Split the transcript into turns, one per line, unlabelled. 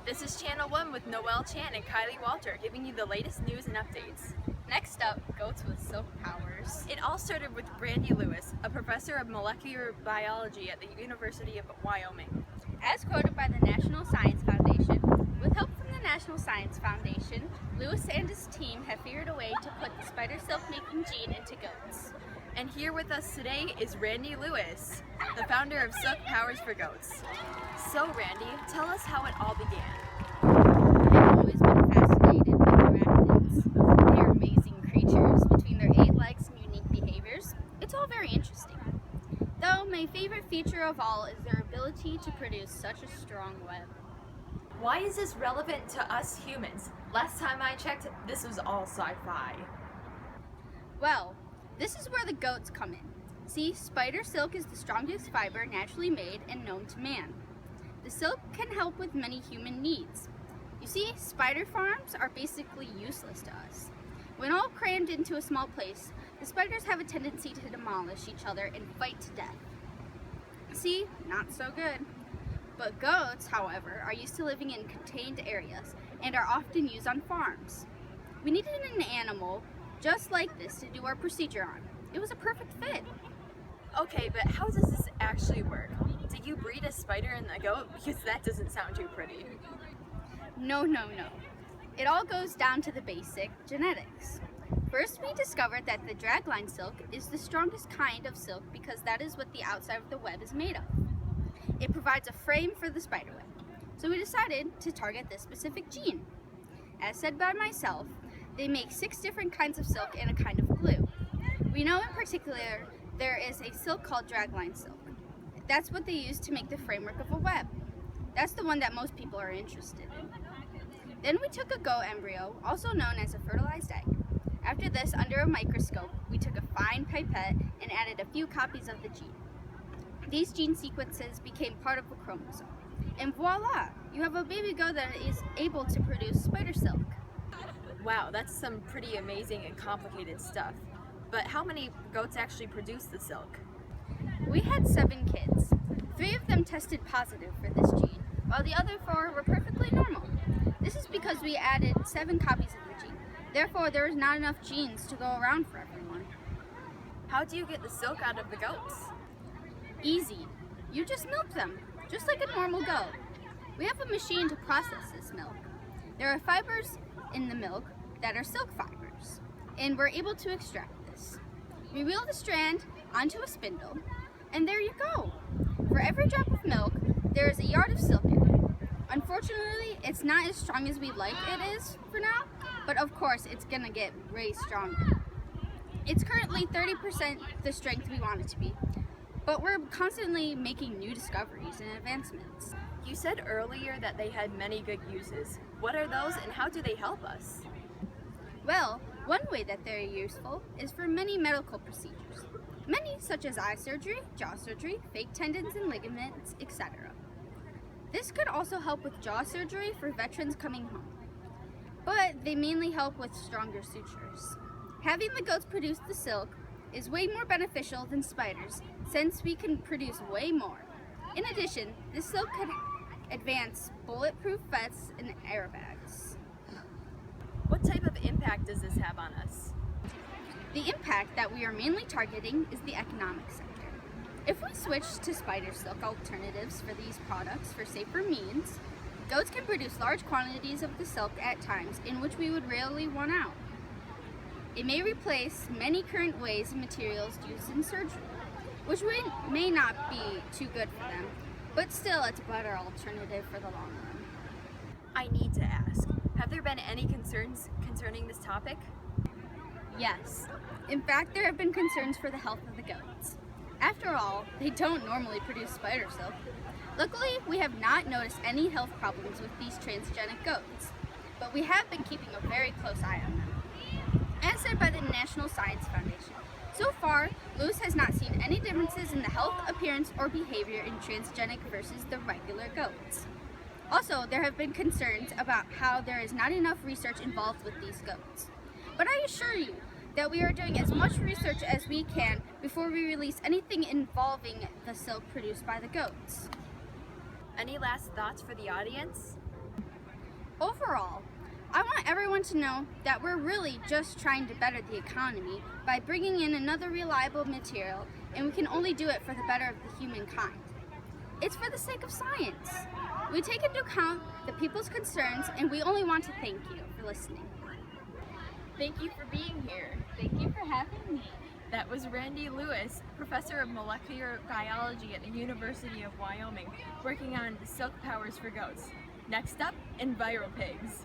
This is Channel 1 with Noelle Chan and Kylie Walter giving you the latest news and updates.
Next up, goats with silk powers.
It all started with Randy Lewis, a professor of molecular biology at the University of Wyoming.
As quoted by the National Science Foundation, with help from the National Science Foundation, Lewis and his team have figured a way to put the spider silk making gene into goats.
And here with us today is Randy Lewis, the founder of Silk Powers for Goats. So Randy, tell us how it all began.
I've always been fascinated with arachnids. They are amazing creatures. Between their 8 legs and unique behaviors, it's all very interesting. Though my favorite feature of all is their ability to produce such a strong web.
Why is this relevant to us humans? Last time I checked, this was all sci-fi.
Well, this is where the goats come in. See, spider silk is the strongest fiber naturally made and known to man. The silk can help with many human needs. You see, spider farms are basically useless to us. When all crammed into a small place, the spiders have a tendency to demolish each other and fight to death. See, not so good. But goats, however, are used to living in contained areas and are often used on farms. We needed an animal just like this to do our procedure on. It was a perfect fit.
Okay, but how does this actually work? Do you breed a spider and a goat? Because that doesn't sound too pretty.
No. It all goes down to the basic genetics. First, we discovered that the dragline silk is the strongest kind of silk because that is what the outside of the web is made of. It provides a frame for the spider web. So we decided to target this specific gene. As said by myself, they make 6 different kinds of silk and a kind of glue. We know in particular there is a silk called dragline silk. That's what they use to make the framework of a web. That's the one that most people are interested in. Then we took a goat embryo, also known as a fertilized egg. After this, under a microscope, we took a fine pipette and added a few copies of the gene. These gene sequences became part of a chromosome. And voila! You have a baby goat that is able to produce spider silk.
Wow, that's some pretty amazing and complicated stuff. But how many goats actually produce the silk?
We had 7 kids. 3 of them tested positive for this gene, while the other 4 were perfectly normal. This is because we added 7 copies of the gene. Therefore, there is not enough genes to go around for everyone.
How do you get the silk out of the goats?
Easy. You just milk them, just like a normal goat. We have a machine to process this milk. There are fibers in the milk that are silk fibers, and we're able to extract this. We wheel the strand onto a spindle, and there you go. For every drop of milk, there is a yard of silk in it. Unfortunately, it's not as strong as we'd like it is for now, but of course it's gonna get way stronger. It's currently 30% the strength we want it to be, but we're constantly making new discoveries and advancements.
You said earlier that they had many good uses. What are those and how do they help us?
Well, one way that they're useful is for many medical procedures. Many such as eye surgery, jaw surgery, fake tendons and ligaments, etc. This could also help with jaw surgery for veterans coming home. But they mainly help with stronger sutures. Having the goats produce the silk is way more beneficial than spiders since we can produce way more. In addition, this silk could advance bulletproof vests and airbags.
What type of impact does this have on us?
The impact that we are mainly targeting is the economic sector. If we switch to spider silk alternatives for these products for safer means, goats can produce large quantities of the silk at times in which we would rarely run out. It may replace many current ways and materials used in surgery, which may not be too good for them, but still it's a better alternative for the long run.
I need to ask, have there been any concerns concerning this topic?
Yes. In fact, there have been concerns for the health of the goats. After all, they don't normally produce spider silk. Luckily, we have not noticed any health problems with these transgenic goats, but we have been keeping a very close eye on them. As said by the National Science Foundation, so far, Lewis has not seen any differences in the health, appearance, or behavior in transgenic versus the regular goats. Also, there have been concerns about how there is not enough research involved with these goats. But I assure you that we are doing as much research as we can before we release anything involving the silk produced by the goats.
Any last thoughts for the audience?
Overall, I want everyone to know that we're really just trying to better the economy by bringing in another reliable material, and we can only do it for the better of the humankind. It's for the sake of science. We take into account the people's concerns, and we only want to thank you for listening.
Thank you for being here.
Thank you for having me.
That was Randy Lewis, professor of molecular biology at the University of Wyoming, working on silk powers for goats. Next up, EnviroPigs.